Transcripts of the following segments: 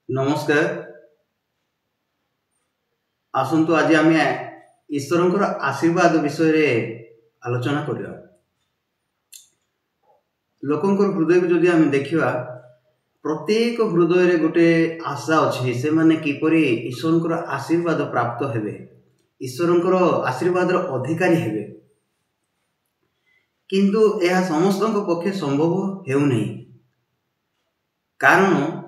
नमस्कार। आसंतु आज आम ईश्वर आशीर्वाद विषय रे आलोचना करिया। लोकंकर हृदय को जदि आम देखिबा प्रत्येक हृदय रे गोटे आशा अच्छी से माने किपरि ईश्वर आशीर्वाद प्राप्त हेबे, ईश्वर आशीर्वाद अधिकारी हेबे, किंतु यह समस्त पक्षे संभव हेउ नहीं। कारण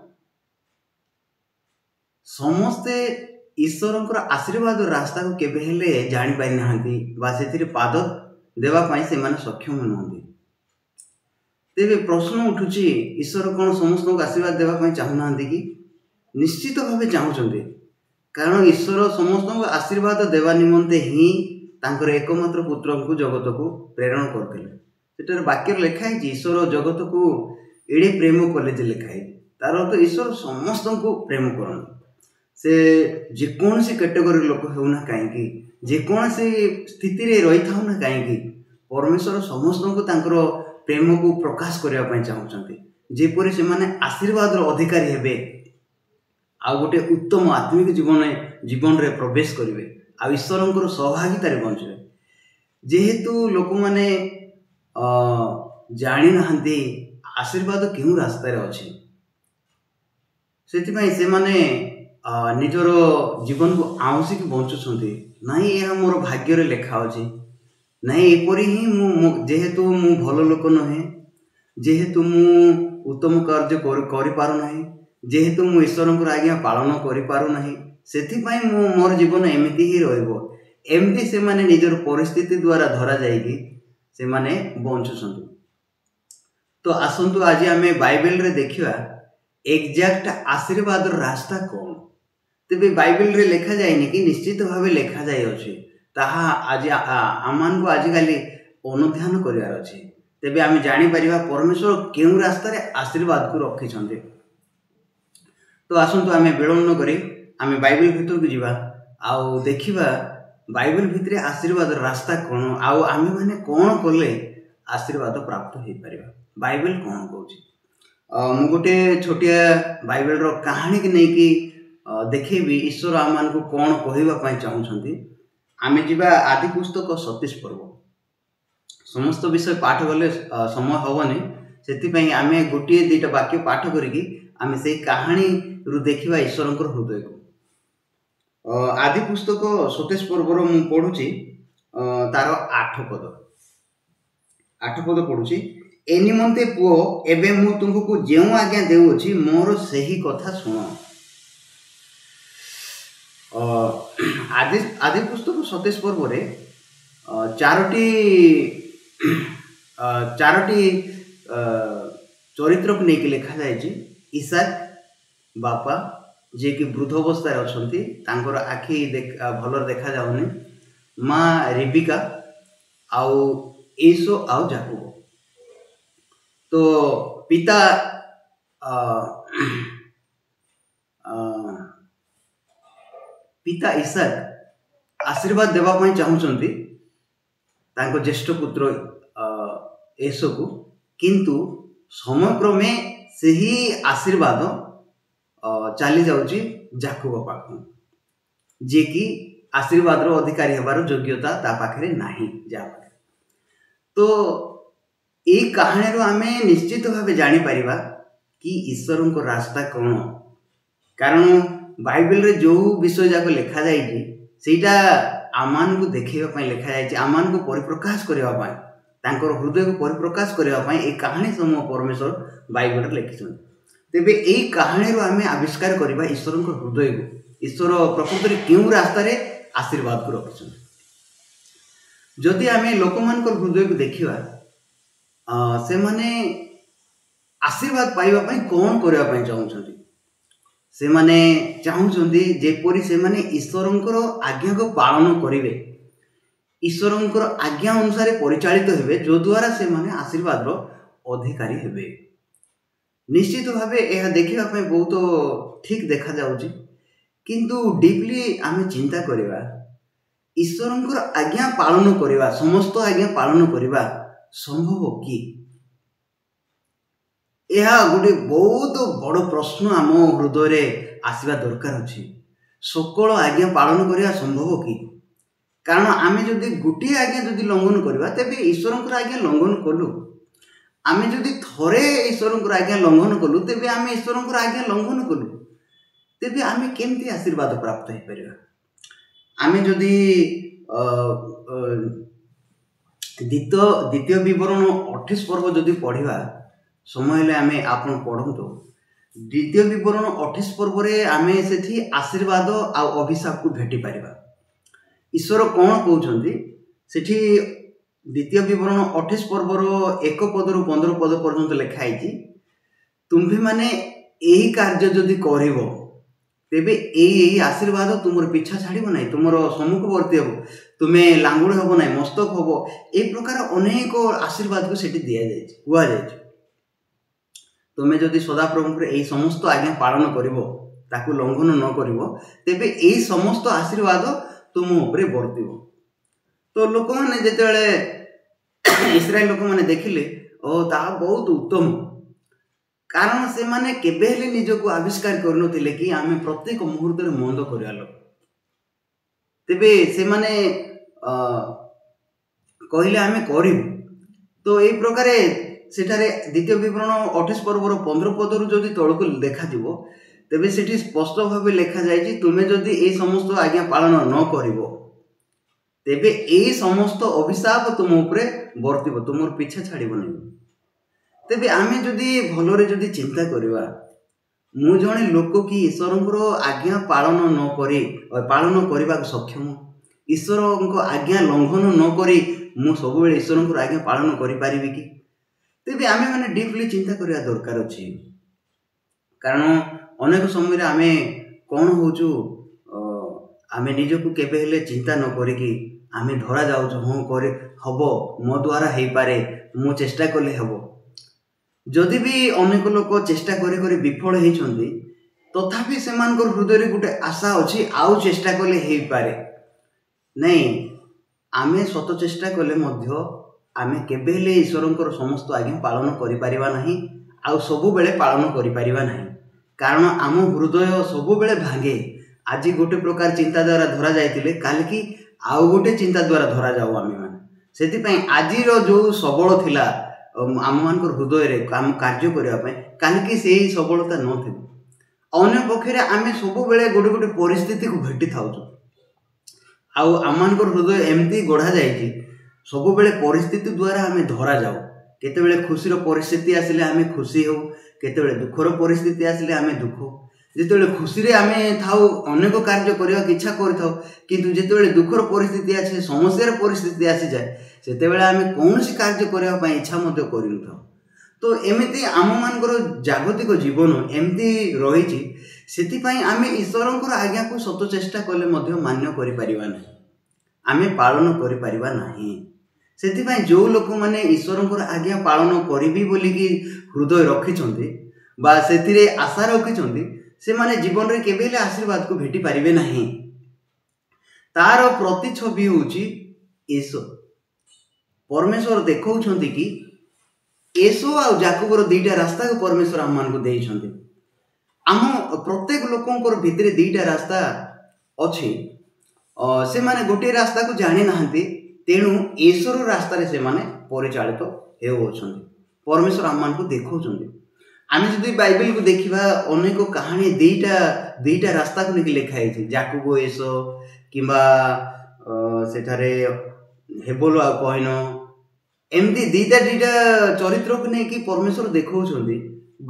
समस्ते ईश्वर आशीर्वाद रास्ता को केबे हेले जानि पाइ नाहंती बा सेथिरे पाद देवा पाइ से माने सक्षम नहंती। तेबे प्रश्न उठुची ईश्वर कौन समस्त को आशीर्वाद देवा पाइ चाहु नाहंती कि? निश्चित भावे चाहुचंती। कारण ईश्वर समस्त को आशीर्वाद देवा निमंते ही तांकर एकमात्र पुत्र को जगत को प्रेरण करथिले। सेटर वाक्य लिखा है ईश्वर जगत को एडे प्रेम कले जे लिखा है, तार अर्थ ईश्वर समस्त को प्रेम करन। से जेकोसी कैटेगरी लोक होना कहीं, जेकोसी स्थिति रे रही था ना कहीं, परमेश्वर समस्त को तांकर प्रेम को प्रकाश करने चाहते। जेपरी से माने आशीर्वाद अधिकारी हेबे, आ गोटे उत्तम आत्मिक जीवन रे प्रवेश करेंगे, आ ईश्वर सहभागितार बंचे। जेहेतु लोक मैंने जानी नाहंती आशीर्वाद क्यों रास्तार अच्छी, से माने निजर जीवन को आउसिक बंचुंट ना यह मोर भाग्य लेखा अच्छी ना एपरी ही जेहेतु मु भल लोक नुहे, जेहेतु मु उत्तम कार्य कर पारुना, जेहेतु मु ईश्वर आज्ञा पालन कर पारुना, से मोर जीवन एमती ही रमती से माने निजर परिस्थिति द्वारा धरा जाएगी से माने बंचुंट। तो आसंतु आज आम बाइबल रे देखिया एग्जैक्ट आशीर्वाद रास्ता कौन। तेबे बाइबल रे लिखा जाएनि कि निश्चित भावे लिखा जाय अछि, ताहा आज आमान को आजिकाली अनुध्यान करियार अछि। तेबे आम जानि परिबा परमेश्वर केउ रास्ता रे आशीर्वाद को रखि छन्ते। तो आसंतु आम विलंब न करी आम बाइबल भीतर को जीवा आउ देखिबा बाइबल भितरे आशीर्वाद रास्ता कौन, आउ आमे माने कौन कले आशीर्वाद प्राप्त हो पारिबा। बाइबल कौन कहूँ, मु गोटे छोटिया बाइबल रो कहानी के नहीं कि देखेबी ईश्वर आम मान को कौन कहवाई चाहूँगी। आम जीवा आदि पुस्तक 27 पर्व, समस्त विषय पाठ गले समय हेनी, से आम गोटे दुईटा वाक्य पाठ करी आम से कहानी रु देखा ईश्वर हृदय को। आदि पुस्तक 27 पर्वर मु पढ़ुची तार 8 पद पढ़ुची। ए निमंते पुओ एबे मु तुमको जो आज्ञा देउछि मोर सही कथा सुन। आदि पुस्तक 27 पर्व रे चारोटी चरित्र को लेकिन लिखा जाए। इसाक बापा जे कि वृद्ध अवस्था अच्छी, तांकर आखि भल देखा जाऊनी, माँ रेबिका आउ एसो आउ जाकूब। तो पिता पिता इसाक आशीर्वाद देवाई चाहूँगी तांको ज्येष्ठ पुत्र एसो को, किंतु समय क्रमे से ही आशीर्वाद चली जाउची जाकूब पाखु, जे कि आशीर्वाद रो अधिकारी हेबार योग्यता ता पाखरे नाही जा। तो ये कहानी रो आमे निश्चित भावे जानी परिबा कि ईश्वर को रास्ता कौन। कारण बाइबल रे जो विषय जाक लिखा जाइए सेटा आमान को देखैबा पई लिखा जाइए, आमान को परिप्रकाश करबा पई, तांकर हृदय को परिप्रकाश करबा पई ए कहानी समूह परमेश्वर बाइबल रे लिखिछन। तेबे एई कहानी रो आमे आविष्कार करबा ईश्वर को हृदय को, ईश्वर प्रकृति रे केउ रास्ता रे आशीर्वाद को रखिछन। जदि आमे लोक मान को हृदय को देखिबा से माने आशीर्वाद पाइबा पई कोन करबा पई चाहउछन्ती। से माने चाहउछन्ती जेपरि से माने ईश्वरंकर आज्ञा को पालन करिवे, ईश्वरंकर आज्ञा अनुसार परिचालित हेबे, जो द्वारा से माने आशीर्वाद रो अधिकारी हेबे। निश्चित भावे यह देखा बहुत ठीक देखा जाउची, किंतु डीपली आमे चिंता करिबा ईश्वरंकर आज्ञा पालन करिबा, समस्त आज्ञा पालन करिबा संभव कि? ଏହା ଗୋଟେ ବହୁତ ବଡ଼ ପ୍ରଶ୍ନ ଆମ ହୃଦୟରେ ଆସିବା ଦରକାର ଅଛି। ସକଳ ଆଜ୍ଞା ପାଳନ କରିବା ସମ୍ଭବ କି? କାରଣ ଆମେ ଯଦି ଗୋଟିଏ ଆଜ୍ଞା ଯଦି ଲଙ୍ଘନ କରିବା ତେବେ ଈଶ୍ୱରଙ୍କର ଆଜ୍ଞା ଲଙ୍ଘନ କଲୁ। ଆମେ ଯଦି ଥରେ ଈଶ୍ୱରଙ୍କର ଆଜ୍ଞା ଲଙ୍ଘନ କଲୁ ତେବେ ଆମେ ଈଶ୍ୱରଙ୍କର ଆଜ୍ଞା ଲଙ୍ଘନ କଲୁ। ତେବେ ଆମେ କେମିତି ଆଶୀର୍ବାଦ ପ୍ରାପ୍ତ ହେଇପାରିବା? ଆମେ ଯଦି ଦ୍ୱିତୀୟ ବିବରଣ 28 ପର୍ବ ଯଦି ପଢ଼ିବା, ସମୟ ହେଲେ ଆମେ ଆପଣ ପଢ଼ନ୍ତୁ। ଦ୍ୱିତୀୟ ବିବରଣ 28 ପର୍ବରେ ଆମେ ସେଠି ଆଶୀର୍ବାଦ ଆଉ ଅଭିଶାପକୁ ଭେଟି ପାରିବା। ଈଶ୍ୱର କ'ଣ କହୁଛନ୍ତି ସେଠି? ଦ୍ୱିତୀୟ ବିବରଣ 28 ପର୍ବର 1 ପଦରୁ 15 ପଦ ପର୍ଯ୍ୟନ୍ତ ଲେଖା ହେଇଛି, ତୁମ୍ଭେମାନେ ଏହି କାର୍ଯ୍ୟ ଯଦି କରିବ ତେବେ ଏଇ ଆଶୀର୍ବାଦ ତୁମର ପିଛା ଛାଡ଼ିବ ନାହିଁ, ତୁମର ସମ୍ମୁଖବର୍ତ୍ତୀ ହେବ, ତୁମେ ଲାଙ୍ଗୁଡ଼ ହେବ ନାହିଁ, ମସ୍ତକ ହେବ। এই ପ୍ରକାର ଅନେକ ଆଶୀର୍ବାଦକୁ ସେଠି ଦିଆଯାଇଛି, କୁହାଯାଇଛି। ତୁମେ ଯଦି ସଦାପ୍ରଭୁଙ୍କର ଏହି ସମସ୍ତ ଆଜ୍ଞା ପାଳନ କରିବ, ତାକୁ ଲଙ୍ଘନ ନ କରିବ, ତେବେ ଏହି ସମସ୍ତ ଆଶୀର୍ବାଦ ତୁମ ଉପରେ ବର୍ତ୍ତିବ। ତ ଲୋକମାନେ ଯେତେବେଳେ ଇସ୍ରାଏଲ ଲୋକମାନେ ଦେଖିଲେ, ତାହା ବହୁତ ଉତ୍ତମ, କାରଣ ସେମାନେ କେବେ ହେଲେ ନିଜକୁ ଆବିଷ୍କାର କରିନଥିଲେ କି ଆମେ ପ୍ରତ୍ୟେକ ମୁହୂର୍ତ୍ତରେ ମନ୍ଦ କରିବା ଲୋକ। ତେବେ ସେମାନେ କହିଲେ ଆମେ କରିବୁ। ତ ଏଇ ପ୍ରକାରେ ସେଠାରେ ଦ୍ୱିତୀୟ ବିବରଣ 28 ପର୍ବର 15 ପଦରୁ ଯଦି ତଳକୁ ଦେଖାଯିବ, ତେବେ ସେଠି ସ୍ପଷ୍ଟ ଭାବେ ଲେଖାଯାଇଛି, ତୁମେ ଯଦି এই ସମସ୍ତ ଆଜ୍ଞା ପାଳନ ନ କରିବ ତେବେ এই ସମସ୍ତ ଅଭିଶାପ ତୁମ ଉପରେ ବର୍ତ୍ତିବ, ତୁମର ପିଛା ଛାଡ଼ିବ ନାହିଁ। ତେବେ ଆମେ ଯଦି ଭଲରେ ଯଦି ଚିନ୍ତା କରିବା, ମୁଁ ଜଣେ ଲୋକ କି ଈଶ୍ୱରଙ୍କର ଆଜ୍ଞା ପାଳନ କରିବାକୁ ସକ୍ଷମ? ଈଶ୍ୱରଙ୍କ ଆଜ୍ଞା ଲଙ୍ଘନ ନ କରି ମୁଁ ସବୁବେଳେ ଈଶ୍ୱରଙ୍କର ଆଜ୍ଞା ପାଳନ କରିପାରିବି କି? ତେବେ ଆମେମାନେ ଡିପଲି ଚିନ୍ତା କରିବା ଦରକାର ଅଛି। କାରଣ ଅନେକ ସମୟରେ ଆମେ କ'ଣ ହେଉଛୁ, ଆମେ ନିଜକୁ କେବେ ହେଲେ ଚିନ୍ତା ନ କରିକି ଆମେ ଧରା ଯାଉଛୁ, ହେବ, ମୋ ଦ୍ୱାରା ହେଇପାରେ, ମୁଁ ଚେଷ୍ଟା କଲେ ହେବ। ଯଦି ବି ଅନେକ ଲୋକ ଚେଷ୍ଟା କରି କରି ବିଫଳ ହେଇଛନ୍ତି, ତଥାପି ସେମାନଙ୍କର ହୃଦୟରେ ଗୋଟେ ଆଶା ଅଛି, ଆଉ ଚେଷ୍ଟା କଲେ ହେଇପାରେ। ନାଇଁ, ଆମେ ଶତ ଚେଷ୍ଟା କଲେ ମଧ୍ୟ ଆମେ କେବେ ହେଲେ ଈଶ୍ୱରଙ୍କର ସମସ୍ତ ଆଜ୍ଞା ପାଳନ କରିପାରିବା ନାହିଁ, ଆଉ ସବୁବେଳେ ପାଳନ କରିପାରିବା ନାହିଁ। କାରଣ ଆମ ହୃଦୟ ସବୁବେଳେ ଭାଙ୍ଗେ। ଆଜି ଗୋଟେ ପ୍ରକାର ଚିନ୍ତାଧାରା ଧରା ଯାଇଥିଲେ କାଲିକି ଆଉ ଗୋଟେ ଚିନ୍ତା ଦ୍ୱାରା ଧରାଯାଉ ଆମେମାନେ। ସେଥିପାଇଁ ଆଜିର ଯେଉଁ ସବଳ ଥିଲା ଆମମାନଙ୍କର ହୃଦୟରେ ଆମ କାର୍ଯ୍ୟ କରିବା ପାଇଁ, କାଲିକି ସେଇ ସବଳତା ନଥିବ। ଅନ୍ୟ ପକ୍ଷରେ ଆମେ ସବୁବେଳେ ଗୋଟେ ଗୋଟେ ପରିସ୍ଥିତିକୁ ଭେଟି ଥାଉଛୁ, ଆଉ ଆମମାନଙ୍କର ହୃଦୟ ଏମିତି ଗଢ଼ା ଯାଇଛି, ସବୁବେଳେ ପରିସ୍ଥିତି ଦ୍ୱାରା ଆମେ ଧରାଯାଉ। କେତେବେଳେ ଖୁସିର ପରିସ୍ଥିତି ଆସିଲେ ଆମେ ଖୁସି ହେଉ, କେତେବେଳେ ଦୁଃଖର ପରିସ୍ଥିତି ଆସିଲେ ଆମେ ଦୁଃଖ। ଯେତେବେଳେ ଖୁସିରେ ଆମେ ଥାଉ ଅନେକ କାର୍ଯ୍ୟ କରିବାକୁ ଇଚ୍ଛା କରିଥାଉ, କିନ୍ତୁ ଯେତେବେଳେ ଦୁଃଖର ପରିସ୍ଥିତି ଆସେ, ସମସ୍ୟାର ପରିସ୍ଥିତି ଆସିଯାଏ, ସେତେବେଳେ ଆମେ କୌଣସି କାର୍ଯ୍ୟ କରିବା ପାଇଁ ଇଚ୍ଛା ମଧ୍ୟ କରିନଥାଉ। ତ ଏମିତି ଆମମାନଙ୍କର ଜାଗତିକ ଜୀବନ ଏମିତି ରହିଛି। ସେଥିପାଇଁ ଆମେ ଈଶ୍ୱରଙ୍କର ଆଜ୍ଞାକୁ ଶତ ଚେଷ୍ଟା କଲେ ମଧ୍ୟ ମାନ୍ୟ କରିପାରିବା ନାହିଁ, ଆମେ ପାଳନ କରିପାରିବା ନାହିଁ। ସେଥିପାଇଁ ଯେଉଁ ଲୋକମାନେ ଈଶ୍ୱରଙ୍କର ଆଜ୍ଞା ପାଳନ କରିବି ବୋଲିକି ହୃଦୟ ରଖିଛନ୍ତି ବା ସେଥିରେ ଆଶା ରଖିଛନ୍ତି, ସେମାନେ ଜୀବନରେ କେବେ ହେଲେ ଆଶୀର୍ବାଦକୁ ଭେଟି ପାରିବେ ନାହିଁ। ତାର ପ୍ରତିଛବି ହେଉଛି ଏସୋ। ପରମେଶ୍ୱର ଦେଖାଉଛନ୍ତି କି ଏସୋ ଆଉ ଯାକୋବର ଦୁଇଟା ରାସ୍ତାକୁ ପରମେଶ୍ୱର ଆମମାନଙ୍କୁ ଦେଇଛନ୍ତି। ଆମ ପ୍ରତ୍ୟେକ ଲୋକଙ୍କର ଭିତରେ ଦୁଇଟା ରାସ୍ତା ଅଛି। ସେମାନେ ଗୋଟିଏ ରାସ୍ତାକୁ ଜାଣିନାହାନ୍ତି, ତେଣୁ ଏସୋର ରାସ୍ତାରେ ସେମାନେ ପରିଚାଳିତ ହେଉଅଛନ୍ତି। ପରମେଶ୍ୱର ଆମମାନଙ୍କୁ ଦେଖାଉଛନ୍ତି। ଆମେ ଯଦି ବାଇବେଲକୁ ଦେଖିବା, ଅନେକ କାହାଣୀ ଦୁଇଟା ରାସ୍ତାକୁ ନେଇକି ଲେଖା ହେଇଛି, ଯାକୋବ ଏସୋ, କିମ୍ବା ସେଠାରେ ହେବଲ ଆଉ କଇନ। ଏମିତି ଦୁଇଟା ଚରିତ୍ରକୁ ନେଇକି ପରମେଶ୍ୱର ଦେଖାଉଛନ୍ତି।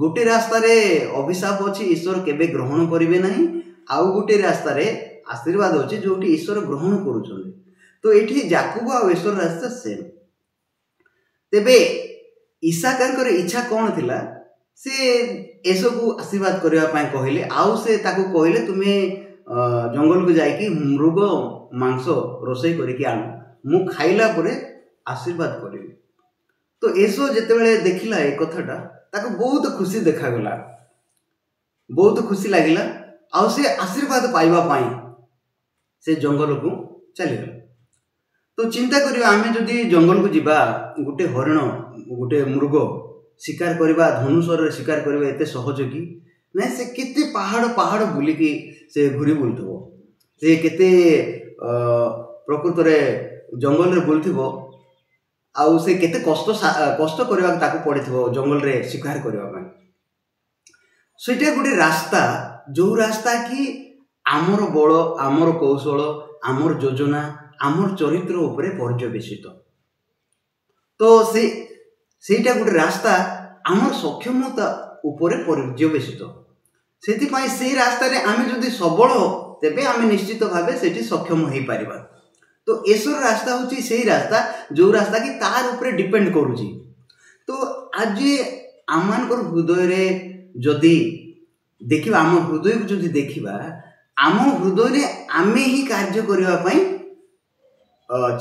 ଗୋଟେ ରାସ୍ତାରେ ଅଭିଶାପ ଅଛି, ଈଶ୍ୱର କେବେ ଗ୍ରହଣ କରିବେ ନାହିଁ, ଆଉ ଗୋଟେ ରାସ୍ତାରେ ଆଶୀର୍ବାଦ ଅଛି, ଯେଉଁଠି ଈଶ୍ୱର ଗ୍ରହଣ କରୁଛନ୍ତି। ତ ଏଠି ଯାକୋବ ଆଉ ଏସୋର ରାସ୍ତା ସେମ୍। ତେବେ ଇସାକଙ୍କର ଇଚ୍ଛା କ'ଣ ଥିଲା? ସେ ଏସୋକୁ ଆଶୀର୍ବାଦ କରିବା ପାଇଁ କହିଲେ, ଆଉ ସେ ତାକୁ କହିଲେ, ତୁମେ ଜଙ୍ଗଲକୁ ଯାଇକି ମୃଗ ମାଂସ ରୋଷେଇ କରିକି ଆଣ, ମୁଁ ଖାଇଲା ପରେ ଆଶୀର୍ବାଦ କରିବି। ତ ଏସୋ ଯେତେବେଳେ ଦେଖିଲା ଏ କଥାଟା, ତାକୁ ବହୁତ ଖୁସି ଦେଖାଗଲା, ବହୁତ ଖୁସି ଲାଗିଲା, ଆଉ ସେ ଆଶୀର୍ବାଦ ପାଇବା ପାଇଁ ସେ ଜଙ୍ଗଲକୁ ଚାଲିଗଲା। ତ ଚିନ୍ତା କରିବା, ଆମେ ଯଦି ଜଙ୍ଗଲକୁ ଯିବା, ଗୋଟେ ହରିଣ, ଗୋଟେ ମୃଗ शिकार करवा धनुषर शिकार करवा एते सहज कि ना से केते पहाड़ पहाड़ बुलिकी से घूरी बुलुथबो से केते प्रकृत रे जंगल रे बुलुथबो आउ से केते कष्ट करवा ताको पड़िथबो जंगल रे शिकार करवा पय सेटा गोटे रास्ता जो रास्ता कि आमर बल आमर कौशल आमर योजना आमर चरित्र उपरे पर्यवेसित तो सेटा गोटे रास्ता आमर सक्षमता उपरे पर्यवेसित सेतिपाई से रास्ता रे आमे जदि सबल तेबे आमे निश्चित भावे सेठी सक्षम होई परिबा तो एसर रास्ता होची सेही रास्ता जो रास्ता कि तार उपरे डिपेंड करूची तो आज आमानकर हृदय रे जदि देखिबा आम हृदय को जदि देखिबा आम हृदय रे आमे ही कार्य करिवा पई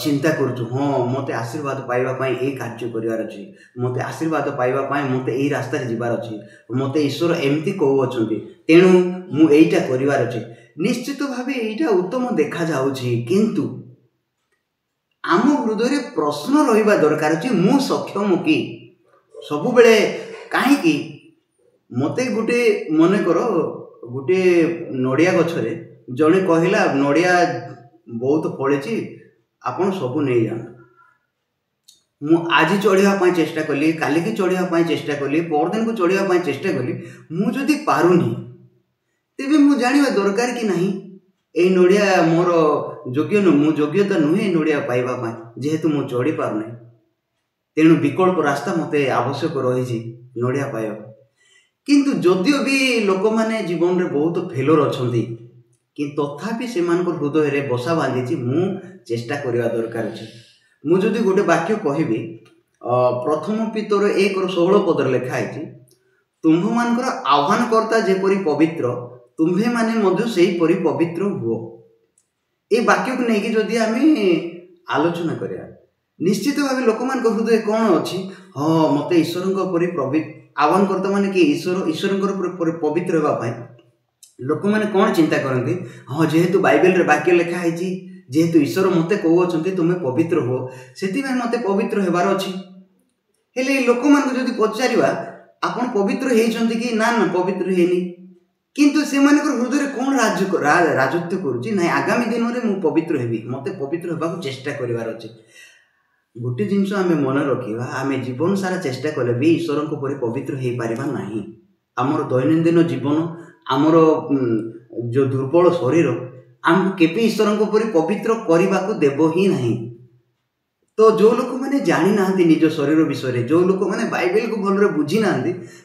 चिंता करूछु हाँ मते आशीर्वाद पाइबा पई ए कार्य करिवार अछि मते आशीर्वाद पाइबा पई मते एई रास्ता रे जिबार अछि मते ईश्वर एम्ति कहू अछंती तेणु मु एइटा करिवार अछि निश्चित भावे एइटा उत्तम देखा जाउछि किंतु आम हृदय रे प्रश्न रहिबा दरकार अछि मु सक्षम कि सब बेले काहे कि मते गुटे मने करो गुटे नडिया गछरे जणे कहिला नडिया बहुत फळेछि आपण सबु नहीं जान मु आज चढ़ा चेष्टा कली काली की चढ़ा चेष्टा कली परदिन को चढ़ा चेष्टा कली मु जदि पारुनी तेबे मु जानिबा दरकार कि नहीं ए नडिया मोर योग्य न मु योग्यता नुहे नडिया पाइबा पाई जेहेतु मु चढ़ी पारुनी तेणु विकल्प रास्ता मते आवश्यक रही नडिया पाइबा किंतु जदियो भी लोक माने जीवन रे बहुत फेलोर अछंती कि तथापि से हृदय रे बसा बांधी मु चेष्टा करवा दरकार अछि मु जदि गोटे वाक्य कहबी प्रथम पितर 1:16 पदर लिखा है तुम्भ मानकर आह्वानकर्ता जेपरी पवित्र तुम्भे माने मध्य सेही परि पवित्र हुओ ए वाक्य को लेकिन जदि आमे आलोचना करिया निश्चित भाव लोक मान हृदय कौन अच्छी हाँ मते ईश्वर परि पवित्र आह्वानकर्ता माने कि ईश्वर पवित्र होगा लोक मैंने कौन चिंता करती हाँ जेहेतु बाइबल रे वाक्य लिखा है जेहेतु ईश्वर मते कहउछंती तुम्हें पवित्र हो सेति मते पवित्र हेबार अछि हेले लोक मान जदि पचारिबा आपण पवित्र हेइछंती कि ना ना पवित्र हेनी किंतु से मानकर हृदय रे कौन राजत्व करूची ना आगामी दिन रे मु पवित्र हेबी मते पवित्र हेबा को चेष्टा करिवार अछि गोटे जिनस आमे मन रखिबा आमे जीवन सारा चेष्टा कले भी ईश्वर को परि पवित्र हेइ पारिबा नाही हमर दैनंदिन जीवन आमर जो दुर्बल शरीर आमको केबे ईश्वर को परि पवित्र करने को देव ही नहीं तो जो लोक मैंने जानी ना निज शरीर विषय जो लोक मैंने बाइबल को भल बुझी ना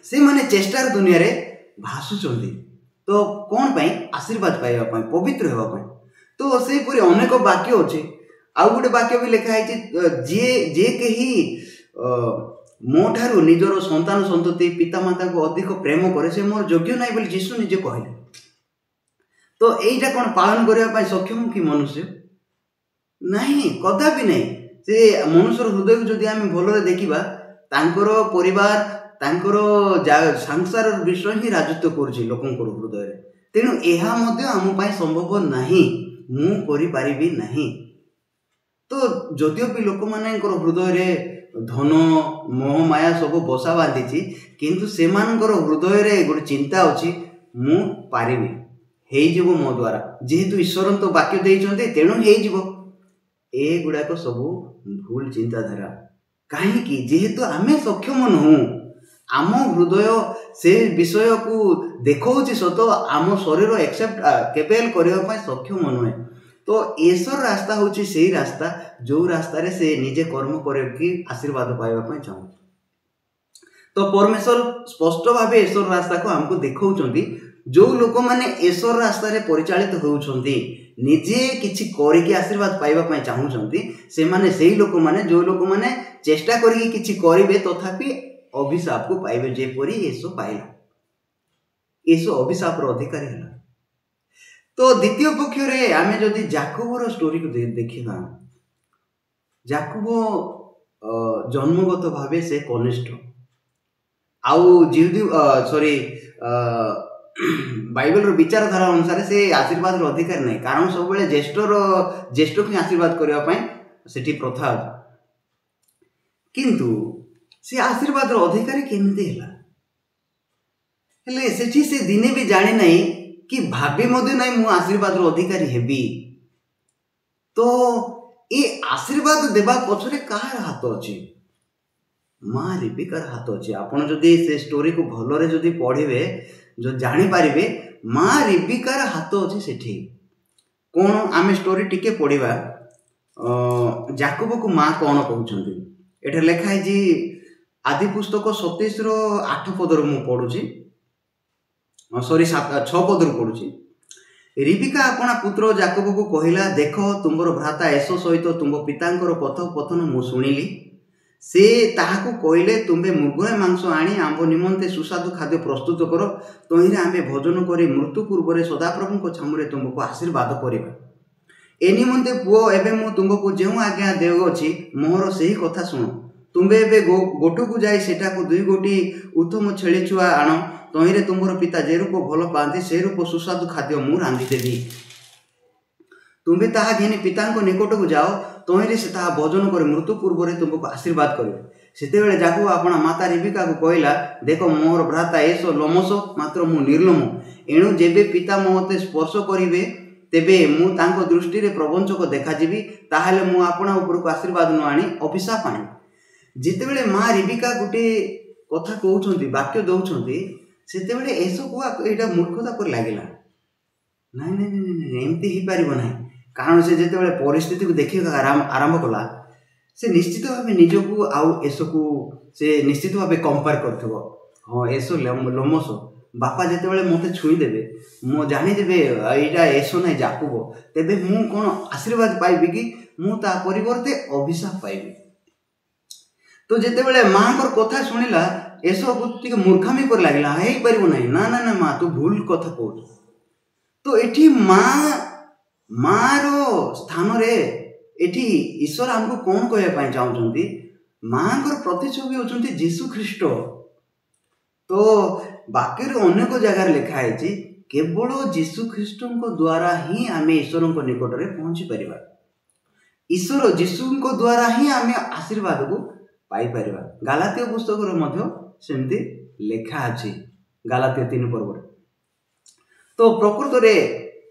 से माने चेष्टार दुनिया रे भासुचंती तो कौन पाई आशीर्वाद पाइबा पाई पवित्र हेबा पाई तो से परि अनेक वाक्य अछि आउ गोटे वाक्य भी लिखा है जे केही मो ठारू निजर संतान संतति पितामाता को अधिक प्रेम करे से मोर योग्य नहीं बोली यीशु निजे कहले तो एटा कौन पालन करने सक्षम कि मनुष्य नहीं कदापि नहीं से मनुष्य हृदय को जदि आम भल देखा तांकर परिवार तांकर संसार विषय ही राजत्व करुछि लोकंकर हृदय रे तेणु एहा मध्य आम पाई संभव नहीं मु करि पारिबी नहीं तो जदियो भी लोक मानकर हृदय रे धन मोह माया सब बसा बांधी किंतु से हृदय रे गोटे चिंता अच्छी मु पारिबी हेइजिवो मो द्वारा जेहेतु ईश्वर तो वाक्य देइछन्ते तेणु हेइजिवो ए गुडाक सब भूल चिंताधारा कहीं जेहेतु आमे सक्षम नहु आम हृदय से विषय को देखौछि सत आम शरीर एक्सेप्ट केपेल करबा सक्षम नुहे तो ऐसर रास्ता होची से रास्ता जो रास्ता रे से निजे कर्म करके आशीर्वाद पाइबा चाहूँ तो परमेश्वर स्पष्ट भाव ऐसर रास्ता को हमको देखौछन्ती जो लोक माने ऐसर रास्ता रे परिचालित होउछन्ती निजे किछि करके आशीर्वाद पाइबा चाहूछन्ती से माने सेही लोक माने जो लोक माने चेष्टा करके किछि करिवे तथापि अभिशाप को पाइबे जेपरी येसो पाइला येसो अभिशाप रो अधिकारी हला तो द्वितीय पक्ष रे आमे जदि जाकोबर स्टोरी को देखिबा जाकोब जन्मगत भावे से कनिष्ठ आउ जीवदी सॉरी बाइबल रो विचारधारा अनुसार से आशीर्वाद रो अधिकार नहीं कारण सब बेले ज्येष्ठ को आशीर्वाद करबा पई सेठी प्रथा किंतु ସେ ଆଶୀର୍ବାଦର ଅଧିକାରୀ କେମିତି ହେଲା? ହେଲେ ସେଠି ସେ ଦିନେ ବି ଜାଣି ନାହିଁ କି ଭାବି ମଧ୍ୟ ନାହିଁ ମୁଁ ଆଶୀର୍ବାଦର ଅଧିକାରୀ ହେବି। ତ ଏ ଆଶୀର୍ବାଦ ଦେବା ପଛରେ କାହାର ହାତ ଅଛି? ମା ରିବିକାର ହାତ ଅଛି। ଆପଣ ଯଦି ସେ ଷ୍ଟୋରିକୁ ଭଲରେ ଯଦି ପଢ଼ିବେ, ଯଦି ଜାଣିପାରିବେ ମା ରିବିକାର ହାତ ଅଛି ସେଠି। କ'ଣ ଆମେ ଷ୍ଟୋରି ଟିକେ ପଢ଼ିବା। ଯାକୋବକୁ ମା କ'ଣ କହୁଛନ୍ତି? ଏଠି ଲେଖା ହେଇଛି ଆଦି ପୁସ୍ତକ 27 ପଦରୁ ମୁଁ ପଢ଼ୁଛି, 6 ପଦରୁ ପଢ଼ୁଛି। ରିବିକା ଆପଣା ପୁତ୍ର ଯାକୋବକୁ କହିଲା, ଦେଖ ତୁମର ଭ୍ରାତା ଏସୋ ସହିତ ତୁମ ପିତାଙ୍କର କଥୋପକଥନ ମୁଁ ଶୁଣିଲି। ସେ ତାହାକୁ କହିଲେ, ତୁମେ ମୃଗୟା ମାଂସ ଆଣି ଆମ୍ଭ ନିମନ୍ତେ ସୁସ୍ୱାଦୁ ଖାଦ୍ୟ ପ୍ରସ୍ତୁତ କର, ତହିଁରେ ଆମ୍ଭେ ଭୋଜନ କରି ମୃତ୍ୟୁ ପୂର୍ବରେ ସଦାପ୍ରଭୁଙ୍କ ଛାମୁରେ ତୁମକୁ ଆଶୀର୍ବାଦ କରିବା। ଏ ନିମନ୍ତେ ପୁଅ, ଏବେ ମୁଁ ତୁମକୁ ଯେଉଁ ଆଜ୍ଞା ଦେଉଅଛି ମୋର ସେହି କଥା ଶୁଣ। ତୁମେ ଏବେ ଗୋଠକୁ ଯାଇ ସେଠାକୁ 2 ଗୋଟି ଉତ୍ତମ ଛେଳି ଛୁଆ ଆଣ, ତହିଁରେ ତୁମର ପିତା ଯେ ରୂପ ଭଲ ପାଆନ୍ତି ସେ ରୂପ ସୁସ୍ୱାଦୁ ଖାଦ୍ୟ ମୁଁ ରାନ୍ଧିଦେବି। ତୁମେ ତାହା ଘେନି ପିତାଙ୍କ ନିକଟକୁ ଯାଅ, ତହିଁରେ ସେ ତାହା ଭୋଜନ କରି ମୃତ୍ୟୁ ପୂର୍ବରେ ତୁମକୁ ଆଶୀର୍ବାଦ କରିବେ। ସେତେବେଳେ ଯାକୋବ ଆପଣା ମାତା ରିବିକାକୁ କହିଲା, ଦେଖ ମୋର ଭ୍ରାତା ଏସୋ ଲୋମଶ, ମାତ୍ର ମୁଁ ନିର୍ଲୋମ। ଏଣୁ ଯେବେ ପିତା ମୋତେ ସ୍ପର୍ଶ କରିବେ ତେବେ ମୁଁ ତାଙ୍କ ଦୃଷ୍ଟିରେ ପ୍ରବଞ୍ଚକ ଦେଖାଯିବି। ତାହେଲେ ମୁଁ ଆପଣା ଉପରକୁ ଆଶୀର୍ବାଦ ନ ଆଣି ଅଭିଶାପ ଆଣିବି। ଯେତେବେଳେ ମା ରିବିକା ଗୋଟେ କଥା କହୁଛନ୍ତି, ବାକ୍ୟ ଦେଉଛନ୍ତି, ସେତେବେଳେ ଏସବୁ ଏଇଟା ମୂର୍ଖତା ପରି ଲାଗିଲା। ନାଇଁ ନାଇଁ ନାଇଁ ନାଇଁ, ଏମିତି ହେଇପାରିବ ନାହିଁ। କାରଣ ସେ ଯେତେବେଳେ ପରିସ୍ଥିତିକୁ ଦେଖିବା ଆରମ୍ଭ କଲା, ସେ ନିଶ୍ଚିତ ଭାବେ ନିଜକୁ ଆଉ ଏସକୁ ସେ ନିଶ୍ଚିତ ଭାବେ କମ୍ପେୟାର କରିଥିବ। ହଁ, ଏସୋ ଲୋମଶ, ବାପା ଯେତେବେଳେ ମୋତେ ଛୁଇଁଦେବେ, ମୁଁ ଜାଣିଦେବେ ଏଇଟା ଏସୋ ନାହିଁ ଯାକୋବ, ତେବେ ମୁଁ କ'ଣ ଆଶୀର୍ବାଦ ପାଇବି କି? ମୁଁ ତା ପରିବର୍ତ୍ତେ ଅଭିଶାପ ପାଇବି। ତ ଯେତେବେଳେ ମାଙ୍କର କଥା ଶୁଣିଲା, ଏସବୁ ଟିକେ ମୂର୍ଖାମି ପରି ଲାଗିଲା। ହେଇପାରିବ ନାହିଁ, ନା ନା ନା ମା, ତୁ ଭୁଲ କଥା କହୁଛୁ। ତ ଏଠି ମାର ସ୍ଥାନରେ ଏଠି ଈଶ୍ୱର ଆମକୁ କ'ଣ କହିବା ପାଇଁ ଚାହୁଁଛନ୍ତି? ମାଙ୍କର ପ୍ରତିଛବି ହେଉଛନ୍ତି ଯୀଶୁ ଖ୍ରୀଷ୍ଟ। ତ ବାକ୍ୟରେ ଅନେକ ଜାଗାରେ ଲେଖା ହେଇଛି, କେବଳ ଯୀଶୁ ଖ୍ରୀଷ୍ଟଙ୍କ ଦ୍ୱାରା ହିଁ ଆମେ ଈଶ୍ୱରଙ୍କ ନିକଟରେ ପହଞ୍ଚି ପାରିବା। ଈଶ୍ୱର ଯୀଶୁଙ୍କ ଦ୍ୱାରା ହିଁ ଆମେ ଆଶୀର୍ବାଦକୁ ପାଇପାରିବା। ଗାଲାତୀୟ ପୁସ୍ତକରେ ମଧ୍ୟ ସେମିତି ଲେଖା ଅଛି, ଗାଲାତୀୟ 3 ପର୍ବରେ। ତ ପ୍ରକୃତରେ